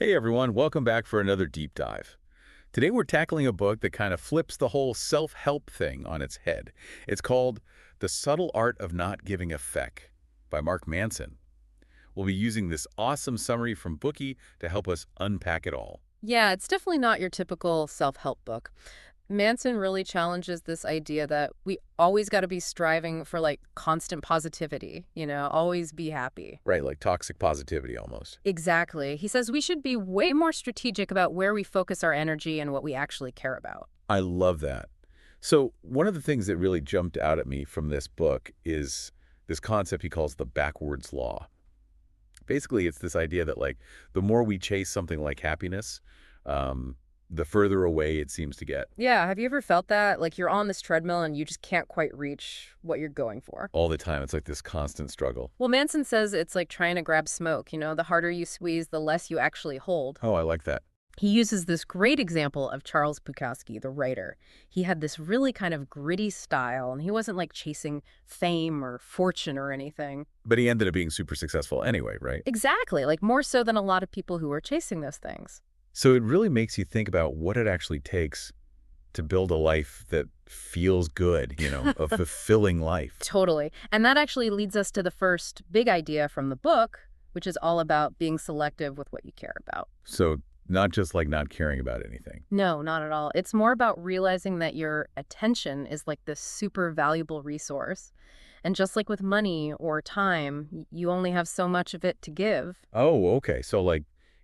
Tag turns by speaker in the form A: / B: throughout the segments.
A: Hey everyone, welcome back for another deep dive. Today we're tackling a book that kind of flips the whole self-help thing on its head. It's called The Subtle Art of Not Giving a Feck by Mark Manson. We'll be using this awesome summary from Bookie to help us unpack it all.
B: Yeah, it's definitely not your typical self-help book. Manson really challenges this idea that we always got to be striving for constant positivity, always be happy.
A: Right, like toxic positivity almost.
B: Exactly. He says we should be way more strategic about where we focus our energy and what we actually care about.
A: I love that. So one of the things that really jumped out at me from this book is this concept he calls the backwards law. Basically, it's this idea that the more we chase something like happiness, the further away it seems to get
B: Yeah, have you ever felt that? Like you're on this treadmill and you just can't quite reach what you're going for?
A: all the time. It's like this constant struggle.
B: Well, Manson says it's like trying to grab smoke, the harder you squeeze, the less you actually hold.
A: Oh, I like that.
B: He uses this great example of Charles Bukowski, the writer. He had this really kind of gritty style, and he wasn't like chasing fame or fortune or anything.
A: But he ended up being super successful anyway, right?
B: Exactly, like more so than a lot of people who are chasing those things.
A: So it really makes you think about what it actually takes to build a life that feels good, a fulfilling life.
B: Totally. And that actually leads us to the first big idea from the book, which is all about being selective with what you care about.
A: So not just like not caring about anything.
B: No, not at all. It's more about realizing that your attention is like this super valuable resource. And just like with money or time, you only have so much of it to give.
A: Oh, okay. So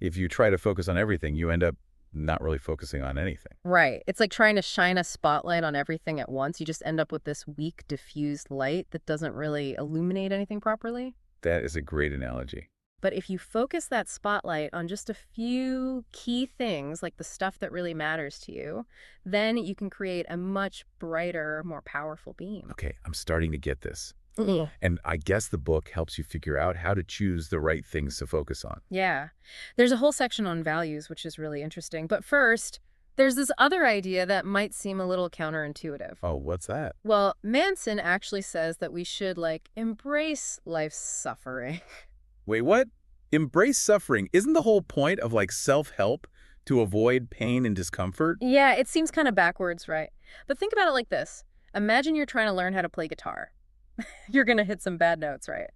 A: if you try to focus on everything, you end up not really focusing on anything.
B: Right. It's like trying to shine a spotlight on everything at once. You just end up with this weak, diffused light that doesn't really illuminate anything properly.
A: That is a great analogy.
B: But if you focus that spotlight on just a few key things, like the stuff that really matters to you, then you can create a much brighter, more powerful beam.
A: Okay, I'm starting to get this.
B: Yeah.
A: And I guess the book helps you figure out how to choose the right things to focus on.
B: Yeah. There's a whole section on values, which is really interesting. But first, there's this other idea that might seem a little counterintuitive.
A: Oh, what's that?
B: Well, Manson actually says that we should, embrace life's suffering.
A: Wait, what? Embrace suffering. Isn't the whole point of self-help to avoid pain and discomfort?
B: Yeah, it seems kind of backwards, right? But think about it like this. Imagine you're trying to learn how to play guitar. You're going to hit some bad notes, right?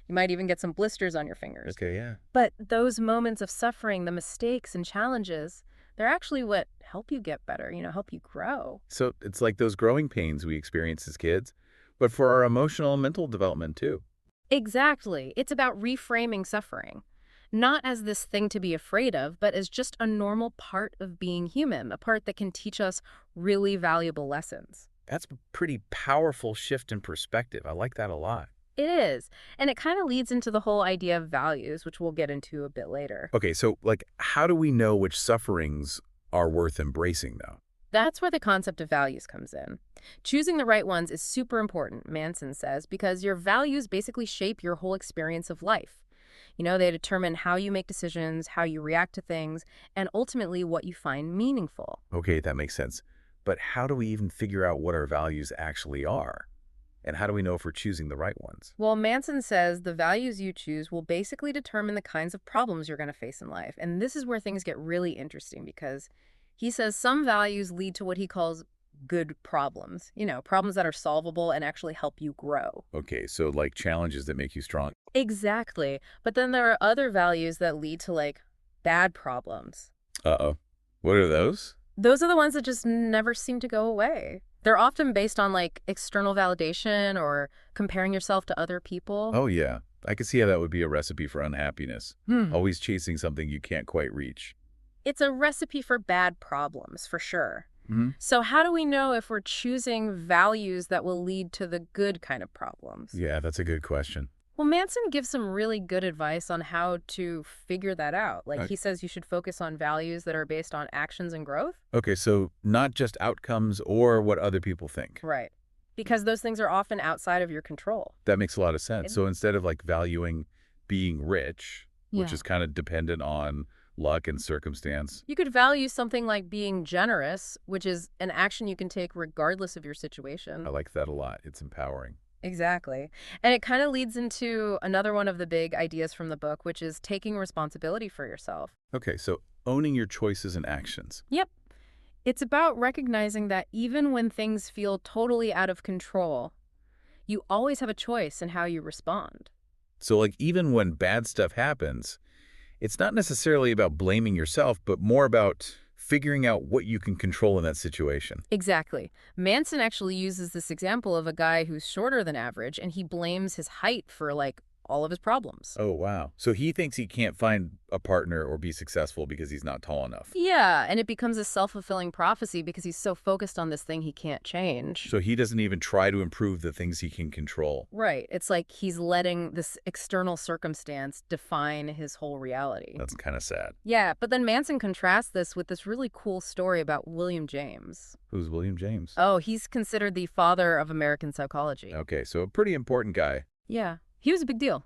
B: You might even get some blisters on your fingers.
A: Okay, yeah.
B: But those moments of suffering, the mistakes and challenges, they're actually what help you get better, help you grow.
A: So it's like those growing pains we experience as kids, but for our emotional and mental development too.
B: Exactly. It's about reframing suffering, not as this thing to be afraid of, but as just a normal part of being human, a part that can teach us really valuable lessons.
A: That's a pretty powerful shift in perspective. I like that a lot.
B: It is. And it kind of leads into the whole idea of values, which we'll get into a bit later.
A: Okay, so how do we know which sufferings are worth embracing though?
B: That's where the concept of values comes in. Choosing the right ones is super important, Manson says, because your values basically shape your whole experience of life. They determine how you make decisions, how you react to things, and ultimately what you find meaningful.
A: Okay, that makes sense. But how do we even figure out what our values actually are? And how do we know if we're choosing the right ones?
B: Well, Manson says the values you choose will basically determine the kinds of problems you're going to face in life. And this is where things get really interesting because he says some values lead to what he calls good problems, problems that are solvable and actually help you grow.
A: Okay, so challenges that make you strong.
B: Exactly. But then there are other values that lead to bad problems.
A: Uh-oh. What are those?
B: Those are the ones that just never seem to go away. They're often based on external validation or comparing yourself to other people.
A: Oh, yeah. I could see how that would be a recipe for unhappiness.
B: Hmm.
A: Always chasing something you can't quite reach.
B: It's a recipe for bad problems, for sure.
A: Hmm.
B: So how do we know if we're choosing values that will lead to the good kind of problems?
A: Yeah, that's a good question.
B: Well, Manson gives some really good advice on how to figure that out. He says you should focus on values that are based on actions and growth.
A: Okay, so not just outcomes or what other people think.
B: Right. Because those things are often outside of your control.
A: That makes a lot of sense. So instead of valuing being rich, which
B: Yeah.
A: is kind of dependent on luck and circumstance.
B: You could value something like being generous, which is an action you can take regardless of your situation.
A: I like that a lot. It's empowering.
B: Exactly. And it kind of leads into another one of the big ideas from the book, which is taking responsibility for yourself.
A: Okay, so owning your choices and actions.
B: Yep. It's about recognizing that even when things feel totally out of control, you always have a choice in how you respond.
A: So, like, even when bad stuff happens, it's not necessarily about blaming yourself, but more about figuring out what you can control in that situation.
B: Exactly. Manson actually uses this example of a guy who's shorter than average, and he blames his height for, like, all of his problems.
A: Oh, wow. So he thinks he can't find a partner or be successful because he's not tall enough.
B: Yeah, and it becomes a self-fulfilling prophecy because he's so focused on this thing he can't change.
A: So he doesn't even try to improve the things he can control.
B: Right. It's like he's letting this external circumstance define his whole reality.
A: That's kind of sad.
B: Yeah, but then Manson contrasts this with this really cool story about William James.
A: Who's William James?
B: Oh, he's considered the father of American psychology.
A: Okay, so a pretty important guy.
B: Yeah, he was a big deal.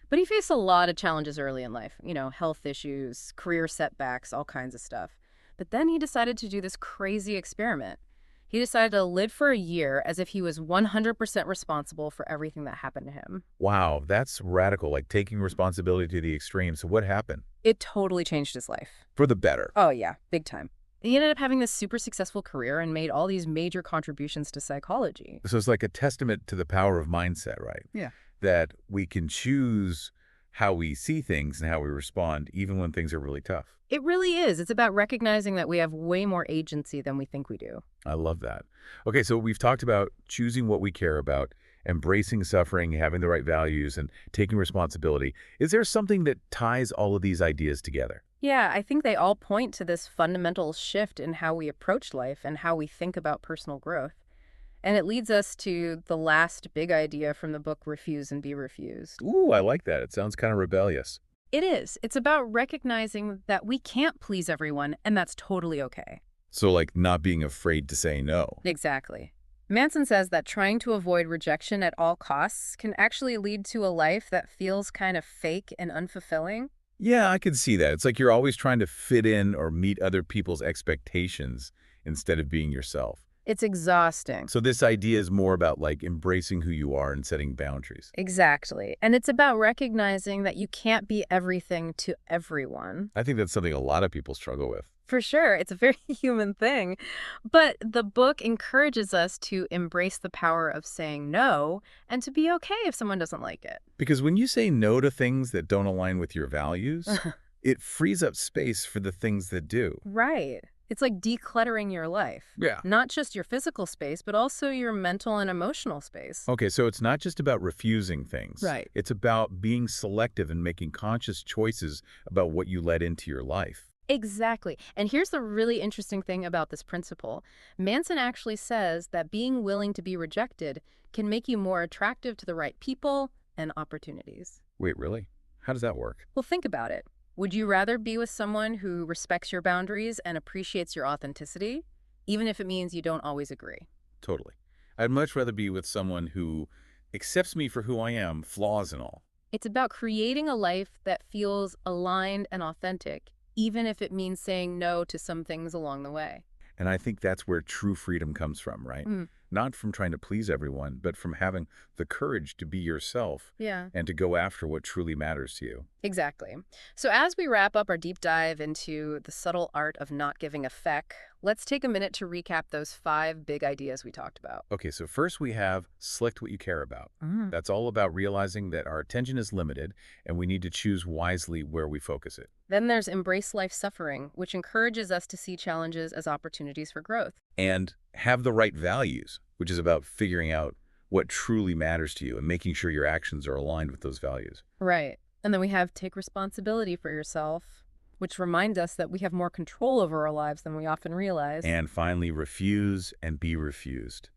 B: But he faced a lot of challenges early in life, health issues, career setbacks, all kinds of stuff. But then he decided to do this crazy experiment. He decided to live for a year as if he was 100% responsible for everything that happened to him.
A: Wow, that's radical, like taking responsibility to the extreme. So what happened?
B: It totally changed his life.
A: For the better.
B: Oh, yeah, big time. He ended up having this super successful career and made all these major contributions to psychology.
A: So it's like a testament to the power of mindset, right?
B: Yeah.
A: That we can choose how we see things and how we respond, even when things are really tough.
B: It really is. It's about recognizing that we have way more agency than we think we do.
A: I love that. Okay, so we've talked about choosing what we care about, embracing suffering, having the right values, and taking responsibility. Is there something that ties all of these ideas together?
B: Yeah, I think they all point to this fundamental shift in how we approach life and how we think about personal growth. And it leads us to the last big idea from the book, Refuse and Be Refused.
A: Ooh, I like that. It sounds kind of rebellious.
B: It is. It's about recognizing that we can't please everyone, and that's totally okay.
A: So like not being afraid to say no.
B: Exactly. Manson says that trying to avoid rejection at all costs can actually lead to a life that feels kind of fake and unfulfilling.
A: Yeah, I can see that. It's like you're always trying to fit in or meet other people's expectations instead of being yourself.
B: It's exhausting.
A: So this idea is more about like embracing who you are and setting boundaries.
B: Exactly. And it's about recognizing that you can't be everything to everyone.
A: I think that's something a lot of people struggle with.
B: For sure, it's a very human thing. But the book encourages us to embrace the power of saying no and to be okay if someone doesn't like it.
A: Because when you say no to things that don't align with your values, it frees up space for the things that do.
B: Right. It's like decluttering your life.
A: Yeah.
B: Not just your physical space, but also your mental and emotional space.
A: Okay, so it's not just about refusing things.
B: Right.
A: It's about being selective and making conscious choices about what you let into your life.
B: Exactly. And here's the really interesting thing about this principle. Manson actually says that being willing to be rejected can make you more attractive to the right people and opportunities.
A: Wait, really? How does that work?
B: Well, think about it. Would you rather be with someone who respects your boundaries and appreciates your authenticity, even if it means you don't always agree?
A: Totally. I'd much rather be with someone who accepts me for who I am, flaws and all.
B: It's about creating a life that feels aligned and authentic, even if it means saying no to some things along the way.
A: And I think that's where true freedom comes from, right? Not from trying to please everyone, but from having the courage to be yourself
B: Yeah.
A: and to go after what truly matters to you.
B: Exactly. So as we wrap up our deep dive into the subtle art of not giving a feck, let's take a minute to recap those 5 big ideas we talked about.
A: Okay, so first we have select what you care about. That's all about realizing that our attention is limited and we need to choose wisely where we focus it.
B: Then there's embrace life suffering, which encourages us to see challenges as opportunities for growth.
A: And have the right values, which is about figuring out what truly matters to you and making sure your actions are aligned with those values.
B: Right. And then we have take responsibility for yourself, which reminds us that we have more control over our lives than we often realize.
A: And finally, refuse and be refused,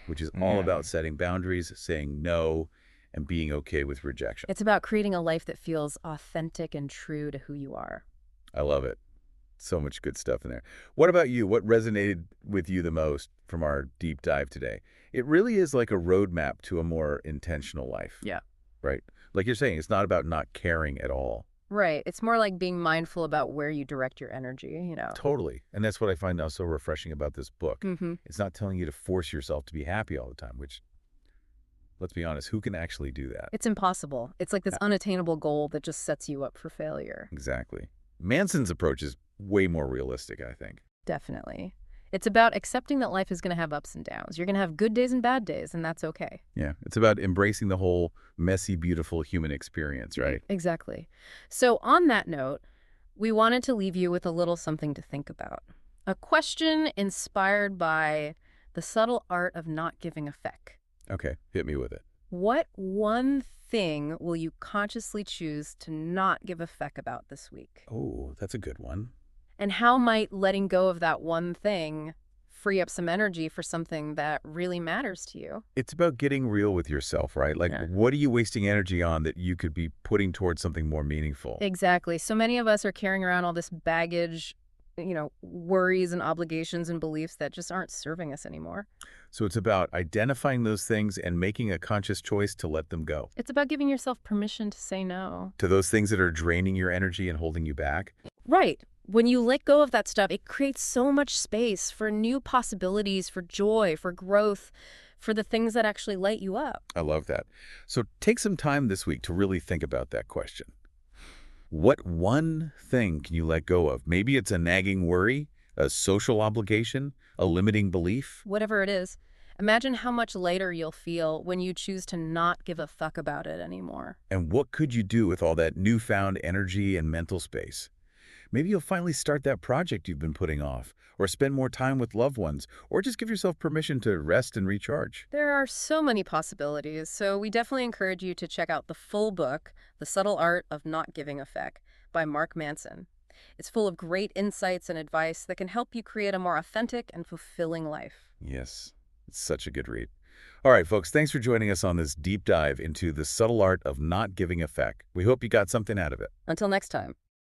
A: which is all about setting boundaries, saying no, and being okay with rejection.
B: It's about creating a life that feels authentic and true to who you are.
A: I love it. So much good stuff in there. What about you? What resonated with you the most from our deep dive today? It really is like a roadmap to a more intentional life.
B: Yeah.
A: Right? Like you're saying, it's not about not caring at all.
B: Right. It's more like being mindful about where you direct your energy.
A: Totally. And that's what I find now so refreshing about this book.
B: Mm-hmm.
A: It's not telling you to force yourself to be happy all the time, which let's be honest, who can actually do that?
B: It's impossible. It's like this
A: Yeah,
B: unattainable goal that just sets you up for failure.
A: exactly. Manson's approach is way more realistic, I think.
B: Definitely. It's about accepting that life is going to have ups and downs. You're going to have good days and bad days, and that's okay.
A: Yeah, it's about embracing the whole messy, beautiful human experience, right?
B: Exactly. So, on that note, we wanted to leave you with a little something to think about. A question inspired by the subtle art of not giving a feck.
A: Okay, hit me with it.
B: What one thing will you consciously choose to not give a feck about this week?
A: Oh, that's a good one.
B: And how might letting go of that one thing free up some energy for something that really matters to you?
A: It's about getting real with yourself, right? Like,
B: Yeah.
A: what are you wasting energy on that you could be putting towards something more meaningful?
B: Exactly. So many of us are carrying around all this baggage, worries and obligations and beliefs that just aren't serving us anymore.
A: So it's about identifying those things and making a conscious choice to let them go.
B: It's about giving yourself permission to say no.
A: To those things that are draining your energy and holding you back.
B: Right. When you let go of that stuff, it creates so much space for new possibilities, for joy, for growth, for the things that actually light you up.
A: I love that. So take some time this week to really think about that question. What one thing can you let go of? Maybe it's a nagging worry, a social obligation, a limiting belief.
B: Whatever it is, imagine how much lighter you'll feel when you choose to not give a fuck about it anymore.
A: And what could you do with all that newfound energy and mental space? Maybe you'll finally start that project you've been putting off, or spend more time with loved ones, or just give yourself permission to rest and recharge.
B: There are so many possibilities, so we definitely encourage you to check out the full book, The Subtle Art of Not Giving a Feck, by Mark Manson. It's full of great insights and advice that can help you create a more authentic and fulfilling life.
A: Yes, it's such a good read. All right, folks, thanks for joining us on this deep dive into the subtle art of not giving a feck. We hope you got something out of it.
B: Until next time.